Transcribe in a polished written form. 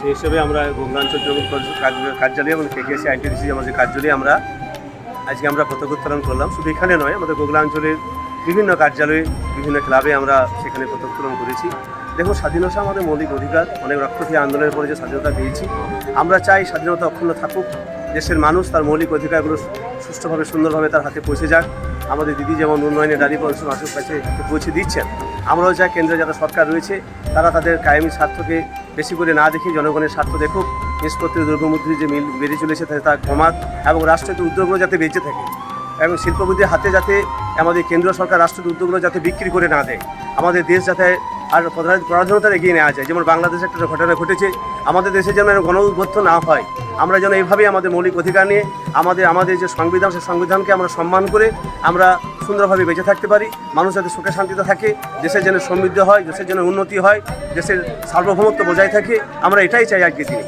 সেই হিসেবে আমরা গঙ্গাঞ্চল তৃণমূল কার্যালয় এবং কেকেএসি আইটিডিসি আমাদের কার্যালয়ে আজকে আমরা পতাকা উত্তোলন করলাম। শুধু এখানে নয়, আমাদের গোগলাঞ্চলের বিভিন্ন কার্যালয়ে বিভিন্ন ক্লাবে আমরা সেখানে পতাকা উত্তোলন করেছি। দেখুন, স্বাধীনতা আমাদের মৌলিক অধিকার। অনেক রক্ত দিয়ে আন্দোলনের পরে যে স্বাধীনতা পেয়েছি, আমরা চাই স্বাধীনতা অক্ষুণ্ণ থাকুক। দেশের মানুষ তার মৌলিক অধিকারগুলো সুষ্ঠুভাবে সুন্দরভাবে তার হাতে পৌঁছে যাক। আমাদের দিদি যেমন উন্নয়নের দাবি মানুষের কাছে পৌঁছে দিচ্ছেন, আমরাও চাই কেন্দ্রে যারা সরকার রয়েছে তারা তাদের কায়েমি স্বার্থকে বেশি করে না দেখে জনগণের স্বার্থ দেখুক। নিষ্পত্তির দ্রব্যমূল্যের যে মিল বেড়ে চলেছে তা কমাক এবং রাষ্ট্রের উদ্যোগগুলো যাতে বেঁচে থাকে এবং শিল্পপতির হাতে যাতে আমাদের কেন্দ্রীয় সরকার রাষ্ট্রের উদ্যোগগুলো যাতে বিক্রি করে না দেয়। আমাদের দেশ যাতে আর পরাধীনতা এগিয়ে নেওয়া যায়। যেমন বাংলাদেশে একটা ঘটনা ঘটেছে, আমাদের দেশে যেন গণ উদ্বুদ্ধ না হয়। আমরা যেন এইভাবেই আমাদের মৌলিক অধিকার নিয়ে আমাদের যে সংবিধান, সেই সংবিধানকে আমরা সম্মান করে আমরা সুন্দরভাবে বেঁচে থাকতে পারি। মানুষ যাতে সুখে শান্তিতে থাকে, দেশের যেন সমৃদ্ধ হয়, দেশের যেন উন্নতি হয়, দেশের সার্বভৌমত্ব বজায় থাকে, আমরা এটাই চাই আজকের দিনে।